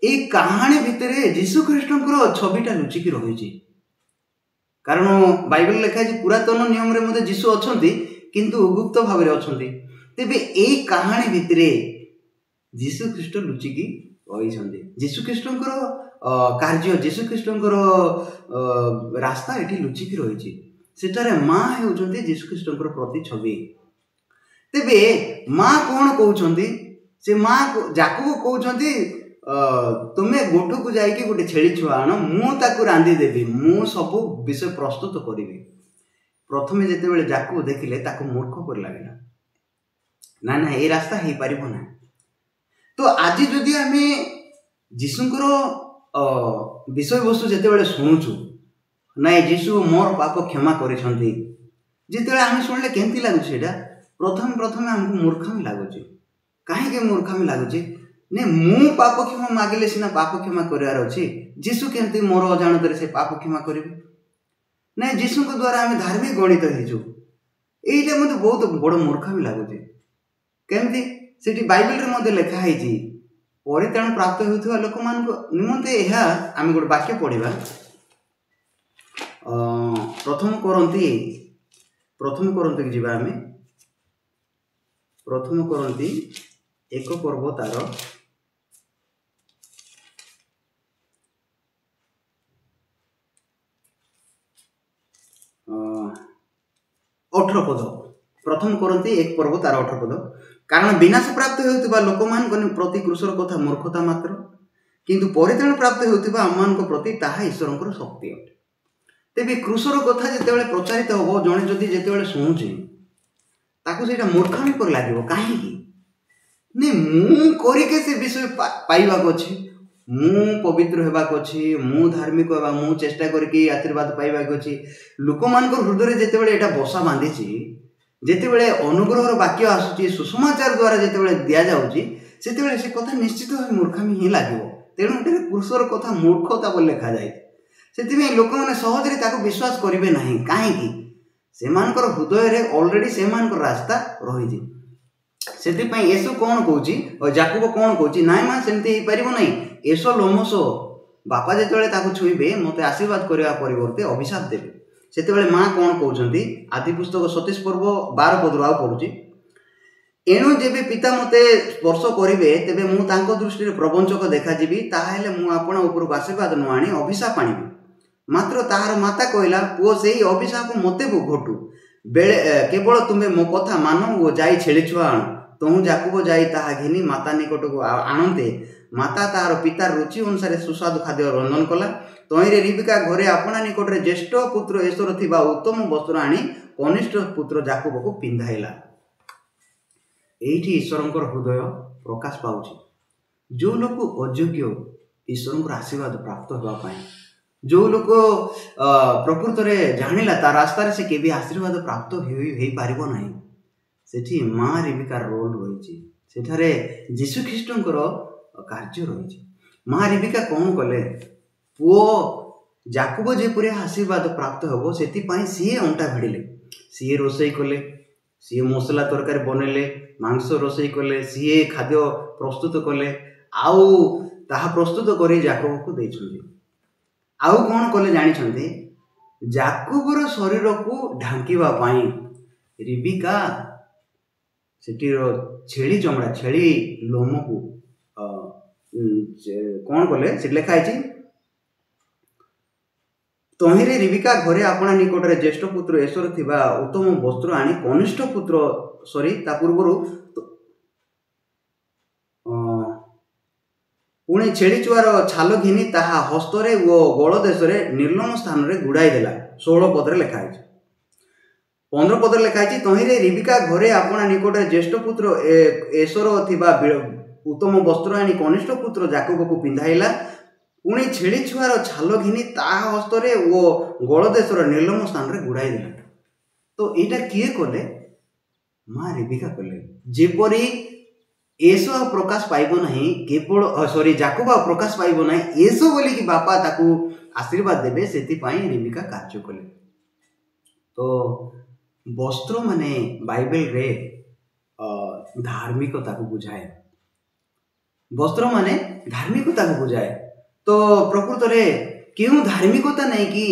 এই କାହାଣୀ ଭିତରେ ଯୀଶୁ ଖ୍ରୀଷ୍ଟଙ୍କର ଛବିଟା ଲୁଚିକି ରହିଛି। କାରଣ ବାଇବେଲ ଲେଖା ହେଇଛି ପୁରାତନ ନିୟମରେ ମଧ୍ୟ ଯୀଶୁ ଅଛନ୍ତି, କିନ୍ତୁ ଗୁପ୍ତ ଭାବରେ ଅଛନ୍ତି। ତେବେ ଏଇ କାହାଣୀ ଭିତରେ ଯୀଶୁ ଖ୍ରୀଷ୍ଟ ଲୁଚିକି ରହିଛନ୍ତି। ଯୀଶୁ ଖ୍ରୀଷ୍ଟଙ୍କର କାର୍ଯ୍ୟ, ଯୀଶୁ ଖ୍ରୀଷ୍ଟଙ୍କର ରାସ୍ତା ଏଠି ଲୁଚିକି ରହିଛି। ସେଠାରେ ମା ହେଉଛନ୍ତି ଯୀଶୁ ଖ୍ରୀଷ୍ଟଙ୍କର ପ୍ରତିଛବି। ତେବେ ମା କ'ଣ କହୁଛନ୍ତି? ସେ ମା ଯାକୋବ କହୁଛନ୍ତି, ତୁମେ ଗୋଠକୁ ଯାଇକି ଗୋଟେ ଛେଳି ଛୁଆ ଆଣ, ମୁଁ ତାକୁ ରାନ୍ଧିଦେବି, ମୁଁ ସବୁ ବିଷୟ ପ୍ରସ୍ତୁତ କରିବି। ପ୍ରଥମେ ଯେତେବେଳେ ଯାକୋବ ଦେଖିଲେ, ତାକୁ ମୂର୍ଖ ପରି ଲାଗିଲା। ନା ନା, ଏ ରାସ୍ତା ହେଇପାରିବ ନାହିଁ। ତ ଆଜି ଯଦି ଆମେ ଯୀଶୁଙ୍କର ବିଷୟବସ୍ତୁ ଯେତେବେଳେ ଶୁଣୁଛୁ, ନାଇଁ ଯୀଶୁ ମୋର ପାପ କ୍ଷମା କରିଛନ୍ତି, ଯେତେବେଳେ ଆମେ ଶୁଣିଲେ କେମିତି ଲାଗୁଛି? ସେଇଟା ପ୍ରଥମେ ଆମକୁ ମୂର୍ଖାମି ଲାଗୁଛି। କାହିଁକି ମୂର୍ଖାମି ଲାଗୁଛି? ନେ ମୁଁ ପାପ କ୍ଷମା ମାଗିଲେ ସିନା ପାପ କ୍ଷମା କରିବାର ଅଛି, ଯୀଶୁ କେମିତି ମୋର ଅଜାଣତରେ ସେ ପାପ କ୍ଷମା କରିବେ? ନାଇଁ, ଯୀଶୁଙ୍କ ଦ୍ୱାରା ଆମେ ଧାର୍ମିକ ଗଣିତ ହେଇଛୁ। ଏଇଟା ମୋତେ ବହୁତ ବଡ଼ ମୂର୍ଖାମି ଲାଗୁଛି। କେମିତି? ସେଠି ବାଇବେଲରେ ମଧ୍ୟ ଲେଖା ହେଇଛି, ପରିତ୍ରାଣ ପ୍ରାପ୍ତ ହେଉଥିବା ଲୋକମାନଙ୍କ ନିମନ୍ତେ ଏହା। ଆମେ ଗୋଟେ ବାକ୍ୟ ପଢ଼ିବା, ପ୍ରଥମ କରନ୍ତିକି ଯିବା ଆମେ। ପ୍ରଥମ କରନ୍ତି 1 ପର୍ବ ତାର 18 ପଦ। ପ୍ରଥମ କରନ୍ତି 1 ପର୍ବ ତାର 18 ପଦ। କାରଣ ବିନାଶ ପ୍ରାପ୍ତ ହେଉଥିବା ଲୋକମାନଙ୍କ ପ୍ରତି କୃଷର କଥା ମୂର୍ଖତା ମାତ୍ର, କିନ୍ତୁ ପରିତ୍ରାଣ ପ୍ରାପ୍ତ ହେଉଥିବା ଆମମାନଙ୍କ ପ୍ରତି ତାହା ଈଶ୍ୱରଙ୍କର ଶକ୍ତି ଅଟେ। ତେବେ କୃଷର କଥା ଯେତେବେଳେ ପ୍ରଚାରିତ ହେବ, ଜଣେ ଯଦି ଯେତେବେଳେ ଶୁଣୁଛି, ତାକୁ ସେଇଟା ମୂର୍ଖାମି ପରି ଲାଗିବ। କାହିଁକି? ନାଇଁ, ମୁଁ କରିକି ସେ ବିଷୟ ପାଇବାକୁ ଅଛି, ମୁଁ ପବିତ୍ର ହେବାକୁ ଅଛି, ମୁଁ ଧାର୍ମିକ ହେବା, ମୁଁ ଚେଷ୍ଟା କରିକି ଆଶୀର୍ବାଦ ପାଇବାକୁ ଅଛି। ଲୋକମାନଙ୍କ ହୃଦୟରେ ଯେତେବେଳେ ଏଇଟା ବସା ବାନ୍ଧିଛି, ଯେତେବେଳେ ଅନୁଗ୍ରହର ବାକ୍ୟ ଆସୁଛି, ସୁସମାଚାର ଦ୍ୱାରା ଯେତେବେଳେ ଦିଆଯାଉଛି, ସେତେବେଳେ ସେ କଥା ନିଶ୍ଚିତ ଭାବେ ମୂର୍ଖାମି ହିଁ ଲାଗିବ। ତେଣୁ ଏଠାରେ କୃଷର କଥା ମୂର୍ଖତା ବୋଲି ଲେଖାଯାଇଛି। ସେଥିପାଇଁ ଲୋକମାନେ ସହଜରେ ତାକୁ ବିଶ୍ୱାସ କରିବେ ନାହିଁ। କାହିଁକି? ସେମାନଙ୍କର ହୃଦୟରେ ଅଲରେଡି ସେମାନଙ୍କର ରାସ୍ତା ରହିଛି। ସେଥିପାଇଁ ଏସୁ କ'ଣ କହୁଛି, ଯାକୁବ କ'ଣ କହୁଛି, ନାଇଁ ମା ସେମିତି ହେଇପାରିବ ନାହିଁ। ଏସୋ ଲୋମୋସ ବାପା ଯେତେବେଳେ ତାକୁ ଛୁଇଁବେ ମୋତେ ଆଶୀର୍ବାଦ କରିବା ପରିବର୍ତ୍ତେ ଅଭିଶାପ ଦେବେ। ସେତେବେଳେ ମା କ'ଣ କହୁଛନ୍ତି, ଆଦି ପୁସ୍ତକ 27 ପର୍ବ 12 ପଦରୁ ଆଉ ପଢୁଛି। ଏଣୁ ଯେବେ ପିତା ମୋତେ ସ୍ପର୍ଶ କରିବେ ତେବେ ମୁଁ ତାଙ୍କ ଦୃଷ୍ଟିରେ ପ୍ରବଞ୍ଚକ ଦେଖାଯିବି। ତାହେଲେ ମୁଁ ଆପଣ ଉପରକୁ ଆଶୀର୍ବାଦ ନ ଆଣି ଅଭିଶାପ ଆଣିବି। ମାତ୍ର ତାହାର ମାତା କହିଲା, ପୁଅ ସେହି ଅଭିଶାପ ମୋତେ ଘଟୁ। କେବଳ ତୁମେ ମୋ କଥା ମାନ ଓ ଯାଇ ଛେଳି ଛୁଆ ଆଣ। ତହୁଁ ଯାକୁବ ଯାଇ ତାହା ଘେନି ମାତା ନିକଟକୁ ଆଣନ୍ତେ ମାତା ତାହାର ପିତାର ରୁଚି ଅନୁସାରେ ସୁସ୍ୱାଦୁ ଖାଦ୍ୟ ରନ୍ଧନ କଲା। ତହିଁରେ ରିବିକା ଘରେ ଆପଣା ନିକଟରେ ଜ୍ୟେଷ୍ଠ ପୁତ୍ର ଏସୋର ଥିବା ଉତ୍ତମ ବସ୍ତ୍ର ଆଣି କନିଷ୍ଠ ପୁତ୍ର ଯାକୁବକୁ ପିନ୍ଧାଇଲା। ଏଇଠି ଈଶ୍ୱରଙ୍କର ହୃଦୟ ପ୍ରକାଶ ପାଉଛି। ଯେଉଁ ଲୋକ ଅଯୋଗ୍ୟ ଈଶ୍ୱରଙ୍କର ଆଶୀର୍ବାଦ ପ୍ରାପ୍ତ ହେବା ପାଇଁ, ଯେଉଁ ଲୋକ ପ୍ରକୃତରେ ଜାଣିଲା ତା ରାସ୍ତାରେ ସେ କେବେ ଆଶୀର୍ବାଦ ପ୍ରାପ୍ତ ହେଇପାରିବ ନାହିଁ, ସେଠି ମା ରିବିକାର ରୋଲ ରହିଛି। ସେଠାରେ ଯୀଶୁ ଖ୍ରୀଷ୍ଟଙ୍କର କାର୍ଯ୍ୟ ରହିଛି। ମା ରିବିକା କ'ଣ କଲେ, ପୁଅ ଯାକୁବ ଯେପରି ଆଶୀର୍ବାଦ ପ୍ରାପ୍ତ ହେବ ସେଥିପାଇଁ ସିଏ ଅଣ୍ଟା ଭିଡ଼ିଲେ। ସିଏ ରୋଷେଇ କଲେ, ସିଏ ମସଲା ତରକାରୀ ବନେଇଲେ, ମାଂସ ରୋଷେଇ କଲେ, ସିଏ ଖାଦ୍ୟ ପ୍ରସ୍ତୁତ କଲେ, ଆଉ ତାହା ପ୍ରସ୍ତୁତ କରି ଯାକୁବକୁ ଦେଇଛନ୍ତି। ଆଉ କ'ଣ କଲେ ଜାଣିଛନ୍ତି, ଯାକୁବର ଶରୀରକୁ ଢାଙ୍କିବା ପାଇଁ ରିବିକା ସେଠିର ଛେଳି ଚମଡ଼ା, ଛେଳି ଲୋମକୁ କ'ଣ କଲେ, ସେଠି ଲେଖା ହେଇଛି, ତହିଁରେ ରିବିକା ଘରେ ଆପଣା ନିକଟରେ ଜ୍ୟେଷ୍ଠ ପୁତ୍ର ଏସୋର ଥିବା ଉତ୍ତମ ବସ୍ତ୍ର ଆଣି କନିଷ୍ଠ ପୁତ୍ର ତା ପୂର୍ବରୁ ପୁଣି ଛେଳି ଛୁଆର ଛାଲ ଘିନି ତାହା ହସ୍ତରେ ଓ ଗଳ ଦେଶରେ ନିର୍ଲମ ସ୍ଥାନରେ ଗୁଡ଼ାଇ ଦେଲା। 16 ପଦରେ ଲେଖା ହେଇଛି। 15 ପଦରେ ଲେଖା ହେଇଛି, ତହିଁରେ ରିବିକା ଘରେ ଆପଣା ନିକଟରେ ଜ୍ୟେଷ୍ଠ ପୁତ୍ର ଏସୋର ଥିବା ଉତ୍ତମ ବସ୍ତ୍ର ଆଣି କନିଷ୍ଠ ପୁତ୍ର ଯାକୁବକୁ ପିନ୍ଧାଇଲା। ପୁଣି ଛେଳି ଛୁଆର ଛାଲ ଘିନି ତାହା ହସ୍ତରେ ଓ ଗଳ ଦେଶର ନିର୍ଲମ ସ୍ଥାନରେ ଗୁଡ଼ାଇ ଦେଲା। ତ ଏଇଟା କିଏ କଲେ? ମା ରିବିକା କଲେ। ଯେପରି ଏସୋ ଆଉ ପ୍ରକାଶ ପାଇବ ନାହିଁ, କେବଳ ଯାକୁବ ଆଉ ପ୍ରକାଶ ପାଇବ ନାହିଁ, ଏସୋ ବୋଲିକି ବାପା ତାକୁ ଆଶୀର୍ବାଦ ଦେବେ, ସେଥିପାଇଁ ରିବିକା କାର୍ଯ୍ୟ କଲେ। ତ ବସ୍ତ୍ର ମାନେ ବାଇବେଲରେ ଧାର୍ମିକତାକୁ ବୁଝାଏ। ବସ୍ତ୍ର ମାନେ ଧାର୍ମିକତାକୁ ବୁଝାଏ। ତ ପ୍ରକୃତରେ କେଉଁ ଧାର୍ମିକତା ନେଇକି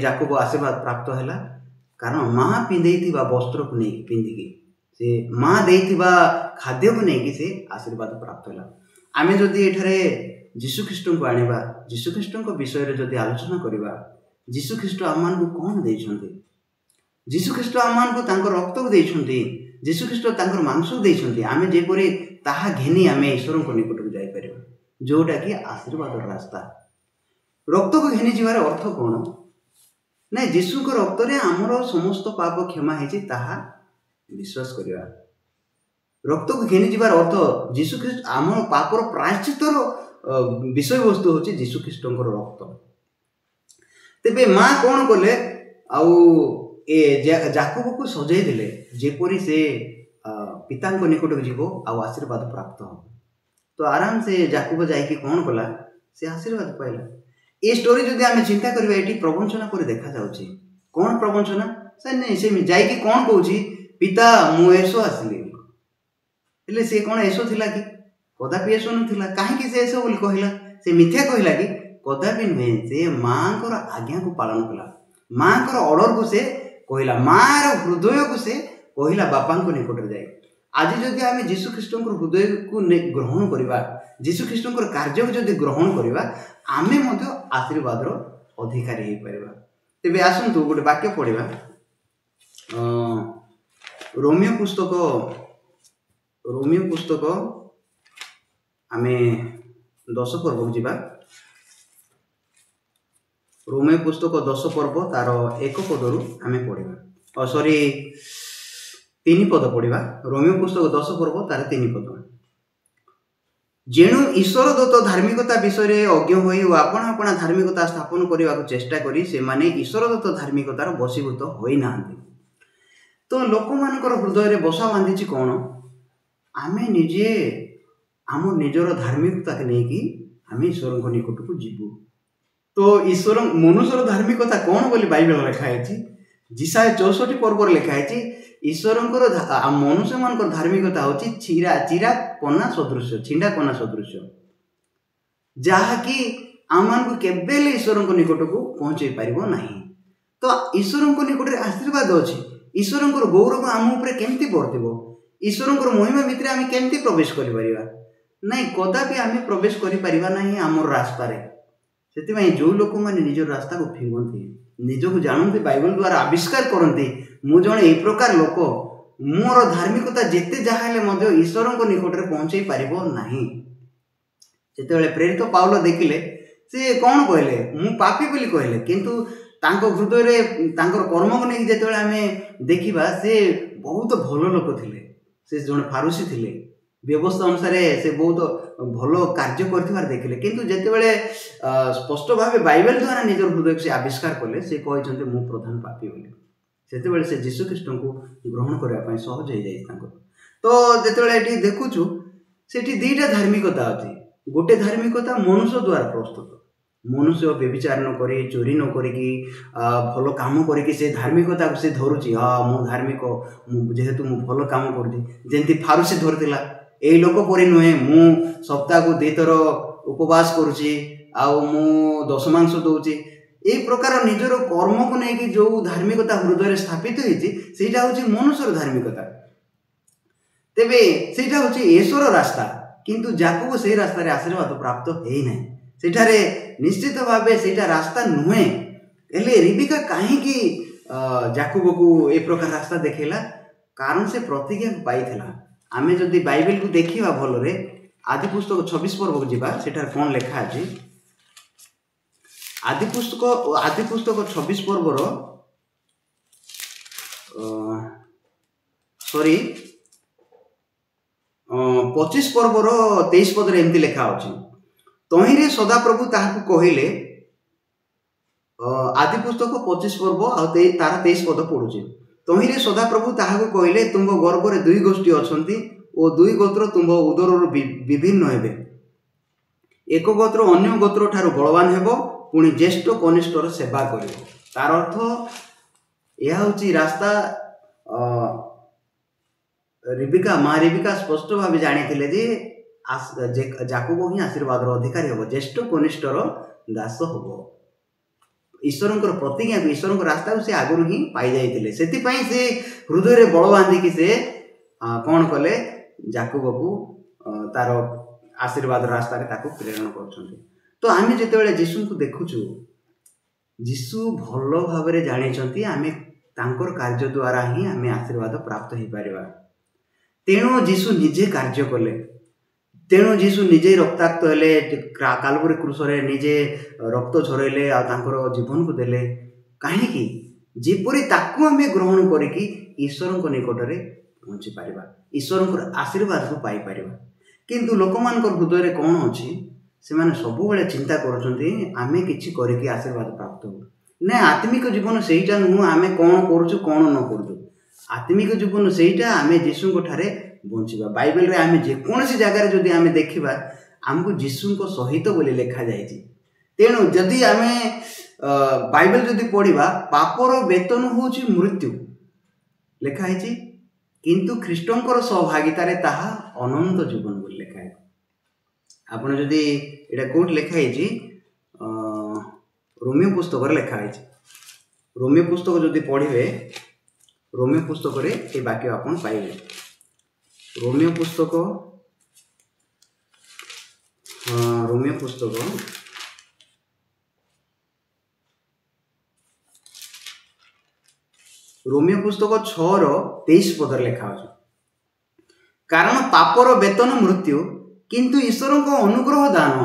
ଯାକୁବ ଆଶୀର୍ବାଦ ପ୍ରାପ୍ତ ହେଲା? କାରଣ ମା ପିନ୍ଧେଇଥିବା ବସ୍ତ୍ରକୁ ନେଇକି ପିନ୍ଧିକି, ସେ ମା ଦେଇଥିବା ଖାଦ୍ୟକୁ ନେଇକି ସେ ଆଶୀର୍ବାଦ ପ୍ରାପ୍ତ ହେଲା। ଆମେ ଯଦି ଏଠାରେ ଯୀଶୁଖ୍ରୀଷ୍ଟଙ୍କୁ ଆଣିବା, ଯୀଶୁଖ୍ରୀଷ୍ଟଙ୍କ ବିଷୟରେ ଯଦି ଆଲୋଚନା କରିବା, ଯୀଶୁଖ୍ରୀଷ୍ଟ ଆମମାନଙ୍କୁ କ'ଣ ଦେଇଛନ୍ତି? ଯୀଶୁଖ୍ରୀଷ୍ଟ ଆମମାନଙ୍କୁ ତାଙ୍କ ରକ୍ତକୁ ଦେଇଛନ୍ତି, ଯୀଶୁଖ୍ରୀଷ୍ଟ ତାଙ୍କର ମାଂସକୁ ଦେଇଛନ୍ତି। ଆମେ ଯେପରି ତାହା ଘେନି ଆମେ ଈଶ୍ୱରଙ୍କ ନିକଟକୁ ଯାଇପାରିବା, ଯେଉଁଟାକି ଆଶୀର୍ବାଦର ରାସ୍ତା। ରକ୍ତକୁ ଘେନି ଯିବାର ଅର୍ଥ କ'ଣ? ନାଇଁ, ଯୀଶୁଙ୍କ ରକ୍ତରେ ଆମର ସମସ୍ତ ପାପ କ୍ଷମା ହେଇଛି, ତାହା ବିଶ୍ୱାସ କରିବା। ରକ୍ତକୁ ଘେନି ଯିବାର ଅର୍ଥ ଯୀଶୁଖ୍ରୀଷ୍ଟ ଆମ ପାପର ପ୍ରାୟଶ୍ଚିତ୍ତର ବିଷୟବସ୍ତୁ ହେଉଛି ଯୀଶୁଖ୍ରୀଷ୍ଟଙ୍କର ରକ୍ତ। ତେବେ ମା କ'ଣ କଲେ, ଆଉ ଯାକୁବକୁ ସଜେଇ ଦେଲେ ଯେପରି ସେ ପିତାଙ୍କ ନିକଟକୁ ଯିବ ଆଉ ଆଶୀର୍ବାଦ ପ୍ରାପ୍ତ ହେବ। ତ ଆରାମସେ ଯାକୁବ ଯାଇକି କ'ଣ କଲା, ସେ ଆଶୀର୍ବାଦ ପାଇଲା। ଏ ଷ୍ଟୋରି ଯଦି ଆମେ ଚିନ୍ତା କରିବା, ଏଠି ପ୍ରବଞ୍ଚନା ପରେ ଦେଖାଯାଉଛି। କ'ଣ ପ୍ରବଞ୍ଚନା? ସେ ଯାଇକି କ'ଣ କହୁଛି, ପିତା ମୁଁ ଏସୋ ଆସିଲି। ହେଲେ ସେ କ'ଣ ଏସୋ ଥିଲା କି? କଦାପି ଏସୋ ନଥିଲା। କାହିଁକି ସେ ଏସୋ ବୋଲି କହିଲା? ସେ ମିଥ୍ୟା କହିଲା କି? କଦାପି ନୁହେଁ। ସେ ମାଙ୍କର ଆଜ୍ଞାକୁ ପାଳନ କଲା, ମାଙ୍କର ଅର୍ଡରକୁ ସେ କହିଲା, ମାର ହୃଦୟକୁ ସେ କହିଲା ବାପାଙ୍କ ନିକଟରେ ଯାଇ। ଆଜି ଯଦି ଆମେ ଯୀଶୁଖ୍ରୀଷ୍ଟଙ୍କର ହୃଦୟକୁ ଗ୍ରହଣ କରିବା, ଯୀଶୁଖ୍ରୀଷ୍ଟଙ୍କର କାର୍ଯ୍ୟକୁ ଯଦି ଗ୍ରହଣ କରିବା, ଆମେ ମଧ୍ୟ ଆଶୀର୍ବାଦର ଅଧିକାରୀ ହେଇପାରିବା। ତେବେ ଆସନ୍ତୁ ଗୋଟେ ବାକ୍ୟ ପଢ଼ିବା। ରୋମିଓ ପୁସ୍ତକ ଆମେ 10 ପର୍ବକୁ ଯିବା। ରୋମିଓ ପୁସ୍ତକ 10 ପର୍ବ ତାର 1 ପଦରୁ ଆମେ ପଢ଼ିବା। 3 ପଦ ପଢ଼ିବା। ରୋମିଓ ପୁସ୍ତକ 10 ପର୍ବ ତାର 3 ପଦ। ଯେଣୁ ଈଶ୍ୱର ଦତ୍ତ ଧାର୍ମିକତା ବିଷୟରେ ଅଜ୍ଞ ହୋଇ ଓ ଆପଣା ଧାର୍ମିକତା ସ୍ଥାପନ କରିବାକୁ ଚେଷ୍ଟା କରି ସେମାନେ ଈଶ୍ୱର ଦତ୍ତ ଧାର୍ମିକତାର ବଶୀଭୂତ ହୋଇନାହାନ୍ତି। ତ ଲୋକମାନଙ୍କର ହୃଦୟରେ ବସା ବାନ୍ଧିଛି କ'ଣ? ଆମେ ନିଜେ ଆମ ନିଜର ଧାର୍ମିକତାକୁ ନେଇକି ଆମେ ଈଶ୍ୱରଙ୍କ ନିକଟକୁ ଯିବୁ। तो ईश्वर मनुष्यर धार्मिकता कौन बोली बाइबल लिखाई जिसाय 64 पर्व लिखाई ईश्वर मनुष्य मान धार्मिकता हूँ चिरा कना सदृश छिंडा कना सदृश जहाँकि आम केवे ईश्वर निकट को पहुँचे पार ना। तो ईश्वर निकट में आशीर्वाद अच्छी ईश्वर गौरव आम केमती बर्तव ईश्वर महिमा भितर आम केमती प्रवेश कर ना कदापि आम प्रवेश कर आम रास्तार से जो लोक मैंने निज रास्ता को फिंगती निजक जानते बाइबल द्वारा आविष्कार करती मु जड़े ए प्रकार लोक मोर धार्मिकता जिते जहाँ ईश्वर निकट में पहुँचे पार ना। जिते प्रेरित पाउल देखिले से कौन कहले मु पापी बोली कहले किंतु तांको हृदय रे तांकर कर्म को नहीं जिते आम देखा से बहुत भल लोक थे से जड़े फारूसी थे व्यवस्था अनुसार से बहुत भल कार्य कर देखिले किंतु जिते स्पष्ट भाव बाइबल द्वारा निज हृदय से आविष्कार कले से कहते मु प्रधान पापी बोली से जीशु ख्रीष्ट को ग्रहण करने सहज हो जाए। तो जिते देखुचु से दीटा धार्मिकता अच्छी गोटे धार्मिकता मनुष्य द्वारा प्रस्तुत मनुष्य व्यभिचार न करी चोरी न करी भल काम करके से धार्मिकता से धरुची हाँ मु धार्मिक जेहेतु मु भल काम करती फारूसी धरला यही लोक पर नुहे मु सप्ताह को 2 थर उपवास करुची मु दशमांश दौची यही प्रकार निजर कर्म को लेकिन जो धार्मिकता हृदय स्थापित होती हूँ मनुष्यर धार्मिकता तेबे सेटा हूँ ईश्वर रास्ता किंतु जाकू से रास्ता आशीर्वाद प्राप्त है ना सेठारे निश्चित भाव से रास्ता नुहे हेले रिबिका कहीं जाकूब को ए प्रकार रास्ता देखेला कारण से प्रतिज्ञा पाई आमे जदि बाइबल को देखा भल आदि पुस्तक 26 पर्व को जीवा सेठार कौन लिखा अच्छी आदि पुस्तक 26 पर्वर सॉरी 25 पर्वर 23 पद एमती लिखा अच्छी तहिरे सदाप्रभु ताहाकु कहले आदि पुस्तक 25 पर्व तार 23 पद पढ़ुचे तहिरे सदाप्रभु ताहाकु कहले तुम गर्भ में 2 गोष्ठी अछंती और 2 गोत्र तुम उदर विभिन्न हेबे एक गोत्र अन्य गोत्र ठारू बलवान हेबो पुणी ज्येष्ठ कनिष्ठर सेवा करिवो तार अर्थ यह हूँ रास्ता रिबिका माँ रिबिका स्पष्ट भाव जानी जे जाकूब ही आशीर्वाद अधिकारी हम ज्येष्ठ कनिष्ठर दास हम ईश्वर प्रतिज्ञा को ईश्वर रास्ता को से आगुरी ही पाई जाइए से हृदय बल बांधिकी से कौन कले जाकूब को तार आशीर्वाद रास्ता प्रेरण कर। तो आम जिते जीशु को देखुचु जीशु भल भाव जानी आम तांकर कार्य द्वारा ही आम आशीर्वाद प्राप्त हो पार तेणु जीशु निजे कार्य कले तेणु जीशु निजे रक्ताक्त हेले कालवरी क्रूसरे निजे रक्त झरइले आंकर जीवन को देले कहीं जेपरी ताकू आम ग्रहण करी ईश्वर निकट में पहुँची पारिबा ईश्वर आशीर्वाद को पाई पारिबा किंतु लोक मान हृदय कौन अच्छी से माने सबुबले चिंता करुछंती आमे किछि करिके आशीर्वाद प्राप्त हो ना आत्मिक जीवन सेटा नुह आमे कौन करूछु कौन न करूछु आत्मिक जीवन सेटा आमे जीशु को ठारे बंचिबा बाइबल रे आमे जे कोनसी जगह रे जदी आमे देखिबा हमको जीशु को सहित बोली लिखा जायछि तेणु जदि आमे बाइबल जदि पढ़िबा पापर वेतन होछि मृत्यु लिखा है किंतु ख्रीष्टंकर सहभागितारे ताहा अनंत जीवन बोली लिखा है आपन जदि एटा कोट लिखा है रोमियो पुस्तक लिखा है रोमियो पुस्तक जदि पढ़िबे रोमियो पुस्तक रे ए वाक्य आपन पाइबे रोमियो पुस्तक रोमियो पुस्तक रोमियो पुस्तक 6:23 पदर लिखा है कारण पापर वेतन मृत्यु किंतु ईश्वर को अनुग्रह दान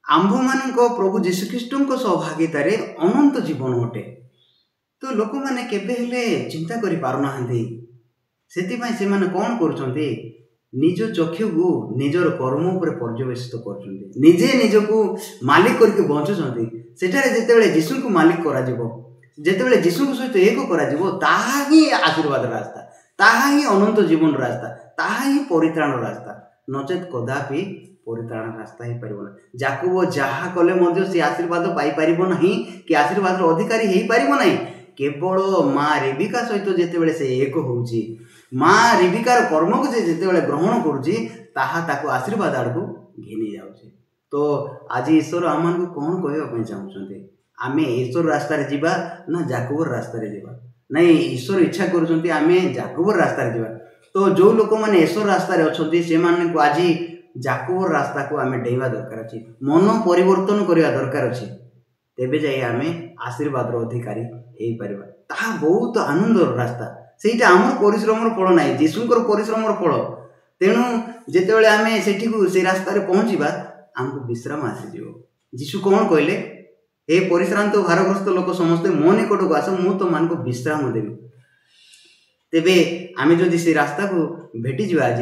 आंभ मान प्रभु जीशुख्रीष्ट सहभागितार अनंत जीवन अटे। तो लोक मैंने केबे हेले चिंता करि पारुना सेतिपाई से माने कौन करुछंती निज चक्षु को निजर कर्म उपर पर्यवेक्षित कर निजे निजको मालिक करके बंचुछंती सेठारे जेतेबेले जीशु को मालिक करा जिवो जेतेबेले जीशु को सहित एक करा जिवो ताहा ही आशीर्वाद रास्ता ताहा ही अनंत जीवन रास्ता ताहा ही परित्राण रास्ता नचेत कदापि परित्राण रास्ता ही पारिबो ना। याकूब जहा कले मध्य से आशीर्वाद पाई पारिबो नाही कि आशीर्वाद अधिकारी हेई पारिबो नाही। केवल माँ रेबिका सहित जेतेबेले से एक होउची, माँ रेबिकार कर्म को जेतेबेले ग्रहण करूची ताहा ताको आशीर्वाद आड़ को घेनी जाउची। तो आज ईश्वर आम को कौन कहवाई चाहते आम ईश्वर रास्ता जीवा ना याकूब रास्ता जीवा नहीं। ईश्वर इच्छा करुँच आम याकूब रास्ता जीवा। तो जो लोक मैंने ईश्वर रास्ता अच्छे से आज याकूब रास्ता को आम डेवा दरकार अच्छे, मन परिवर्तन करवा दरकार अच्छे, तेबे जाए आम आशीर्वाद अधिकारी हो पार। ता बहुत आनंदर रास्ता, सेटा आम परिश्रम फल ना, जीशुकर परिश्रम फल। तेणु जिते आम से रास्तार पहुँचा आमको विश्राम आसीज। जीशु कौन कहले, हे परिश्रांत भारग्रस्त लोक समस्ते मो निकट को आस, मु तो मान को विश्राम देवी। तेबे आम जदि से रास्ता को भेटी जा, आज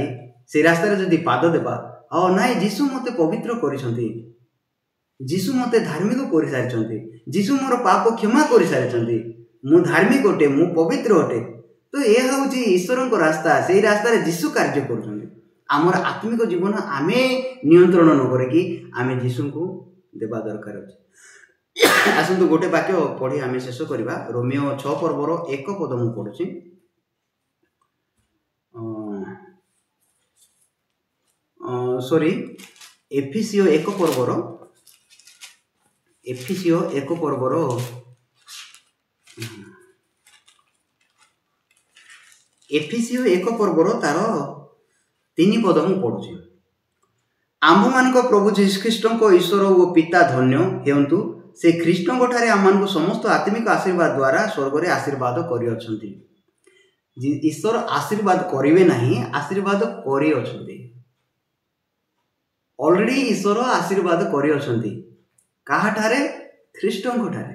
से रास्तार जदि पाद देवा, नाई जीशु मते पवित्र करिसंती, जीशु मते धार्मिक कर सारी, जीशु मोर पाप क्षमा कर सारी, मु धार्मिक अटे, मु पवित्र अटे। तो यह हूँ ईश्वर को रास्ता, से रास्तार जीशु कार्य कर। आमर आत्मिक जीवन आम नियंत्रण न करी आम जीशु को देवा दरकार अच्छे। आसतु गोटे वाक्य पढ़ी आम शेष करवा। रोमियो 6 पर्वर 1 पद मु पढ़ुची। सॉरी, एफिसियो 1 पर्वर, एफिसियो 1 पर्वर 1 पर्वर तार 3 पद मु पढ़ुची। आम मान प्रभु जीशु ख्रीष्ट ईश्वर और पिता धन्य हेतु, से ख्रीष्ट ठारे आम समस्त आत्मिक आशीर्वाद द्वारा स्वर्ग में आशीर्वाद कर। ईश्वर आशीर्वाद करेंगे नहीं, आशीर्वाद करे अछंती। ऑलरेडी ईश्वर आशीर्वाद करे अछंती काहाठारे, ख्रीष्ट ठारे।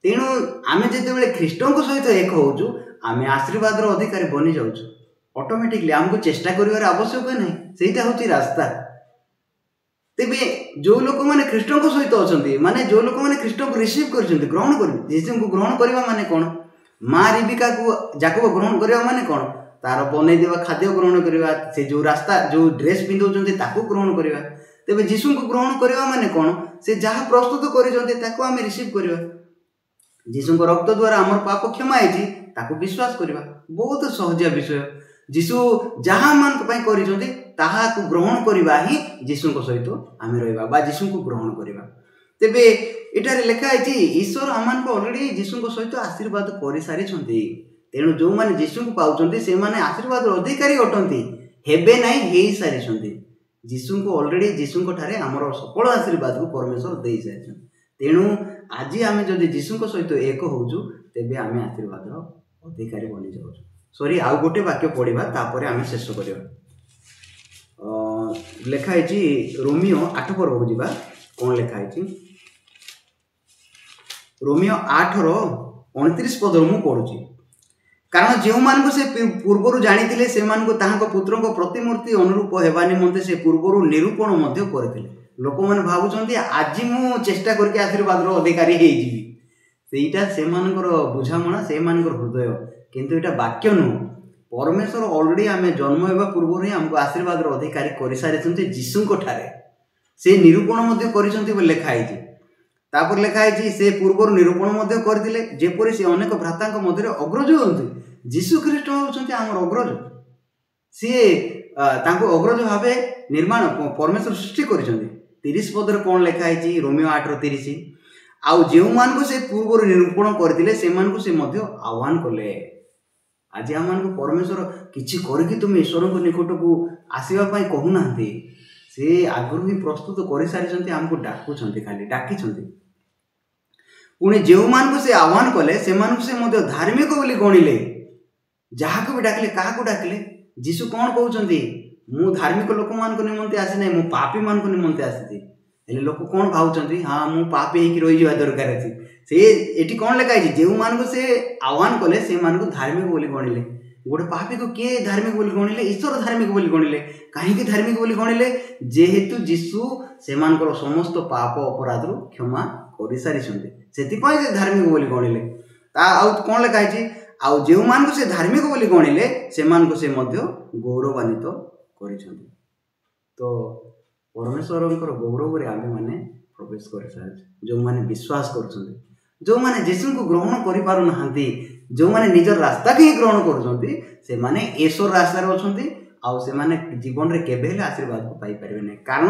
तेणु आम जिते ख्रीष्ट सहित एक होचु, आम आशीर्वाद अधिकारी बनी जाऊँ। ऑटोमेटिकली आमको चेष्टा करिवार आवश्यक नहीं, सेटा होची रास्ता। तेबे जो लोक माने ख्रीष्ट सहित अच्छा, माने जो लोक माने ख्रीष्ट को रिसीव कर ग्रहण कर, जीशु को ग्रहण करवा माने कौन, माँ रेबिका को याकूब ग्रहण करवा माने कौन, तार बनै देवा खाद्य ग्रहण करवा, से जो रास्ता जो ड्रेस पिंधुचंती ताको ग्रहण करवा। तेबे जीशु को ग्रहण करवा माने कौन, से जहाँ प्रस्तुत करिसंती ताको आमे रिसीव करवा। जीशु को रक्त द्वारा आमर पाप क्षमा है, ताको विश्वास करवा। बहुत सहज विषय। जीशु जहाँ मान करिसंती ताहा को ग्रहण करवा ही जीशु को सहित आम रहा, जीशु को ग्रहण करवा। तेबे एटारे लिखा है ईश्वर आमान को ऑलरेडी जीशु को सहित आशीर्वाद कर सारी। तेणु जो माने जीशु को पाउचंती से माने आशीर्वाद अधिकारी अटंती, हेबे नहीं हेई सारी। जीशु को ऑलरेडी जीशु को ठारे आमर सकल आशीर्वाद को परमेश्वर दे सारी। तेणु आज आम जदि जीशु को सहित एक होचु, तेबे आम आशीर्वाद अधिकारी बनी जाऊँ। सॉरी, आउ गोटे वाक्य पढ़ा तापर आम शेष करवा। लिखाई रोमियो 8 पर्व को जीवा। कौन लिखाई, रोमियो 8:29 पद मु पढ़ुची। कारण जो मान से पूर्वर जानी से पुत्र को प्रतिमूर्ति अनुरूप होगा निमंते से पूर्वर निरूपण करते। लोक मैंने भावुं आज मु चेष्टा करके आशीर्वाद अधिकारी होईटा से बुझामणा से हृदय, किंतु यहाँ वाक्य नुह। परमेश्वर ऑलरेडी आम जन्म होगा पूर्व ही आमको आशीर्वाद अधिकारी कर सारी जीशु ठारे, से निरूपण कर लिखाई। तापर लिखाई से पूर्व निरूपण करते जेपरी से अनेक भ्राता मध्य अग्रज होती। जीशु ख्रीष्ट होउछंती आमर अग्रज, सी अग्रज भाव निर्माण परमेश्वर सृष्टि कर। 30 पदर कौन लिखाई, रोमियो 8:30, आउ जो मान से पूर्व निरूपण करते से आह्वान कले। आज आम परमेश्वर किसी करके तुम ईश्वर को निकट को आसवाई कहूना, से आगुरी ही प्रस्तुत कर सारी आमको डाकुंट, खाली डाकी। पुणी जो मान से आह्वान कले से धार्मिक बोली गणिले, जहाँ को भी डाकिले क्या डाकिले। जीशु कौन कहते, मु धार्मिक लोक मान निमंते आसी ना, मु पापी मान निमंते आसी। लोक कौन भावुं, हाँ मु पापी हो रही दरकार अच्छी। से ये कौन लिखाई, जो मान से आह्वान कले से धार्मिक बोली गणिले। गोटे पापी को किए धार्मिक बोली गणिले, ईश्वर धार्मिक बोली गणिले। कहीं धार्मिक बोली गणिले, जेहेतु जीशु से समस्त पाप अपराध क्षमा कर सारी, से धार्मिक बोली गणिले। कौन लिखाई, आउ जो मान से धार्मिक बोली गणिले से गौरवान्वित कर। तो परमेश्वर गौरव आमे मैंने प्रवेश कर सारी जो मैंने विश्वास कर जो मैंने जीशु को ग्रहण कर पार ना जो मैंने निजर रास्ता के ही ग्रहण कर ईश्वर रास्तार अच्छा से माने जीवन रे केबे हेले आशीर्वाद को पाई परिबे नै कारण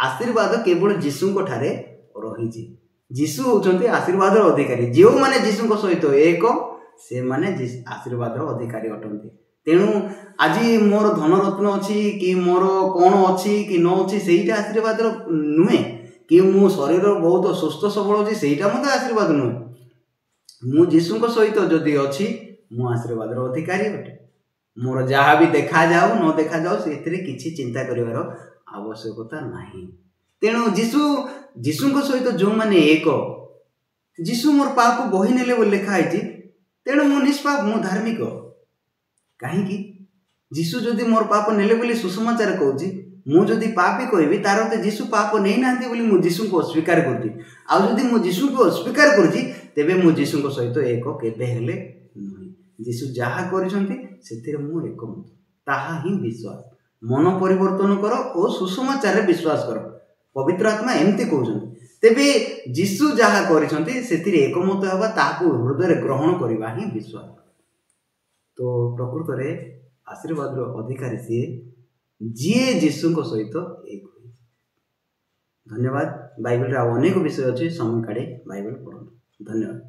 आशीर्वाद केवल जीशु को ठारे रही जीशु होचंती आशीर्वाद अधिकारी जो माने जीशु को सहित एक से माने आशीर्वाद अधिकारी अटंती तेणु आज मोर धन रत्न अच्छी कि मोर कौन अच्छी कि न अच्छी सेटा आशीर्वाद नुहे कि मो शरीर बहुत सुस्थ सबल अच्छी सेटा मत आशीर्वाद नुहे मु जीशु को सहित जदि अच्छी मु आशीर्वाद अधिकारी अटे मोर जहाँ भी देखा जाऊ न देखा जाऊ से किसी चिंता करिवार आवश्यकता नहीं तेणु जीशु को सहित जो माने एक जीशु मोर पाप बही नेले बोली लिखाई तेणु मु निष्पाप मु धार्मिक कहीं जीशु जदि मोर पाप नेले बोली सुसमाचार कहूँ मुझे पापी कहबी तार तो जीशु पाप नहीं नांती बोली मु जीशु को अस्वीकार करती आदि मु जीशु को अस्वीकार करती तेबे मु जीशु को सहित एक केबे हेले नुहे जीशु जहाँ करिसंती सेथिरे मु एकमत ताहा ही विश्वास मन परिवर्तन कर और सुसमाचार विश्वास कर पवित्र आत्मा एमती कहउछंती तेबे जीशु जहाँ करिसंती सेथिरे एकमत हेबा ताहाको हृदय ग्रहण करबा ही विश्वास तो प्रकृत रे आशीर्वाद अधिकारी सी जी जीशु को सहित एक धन्यवाद बाइबल रे अनेक विषय अच्छे समय काढ़ी बाइबल पढ़ो धन्यवाद।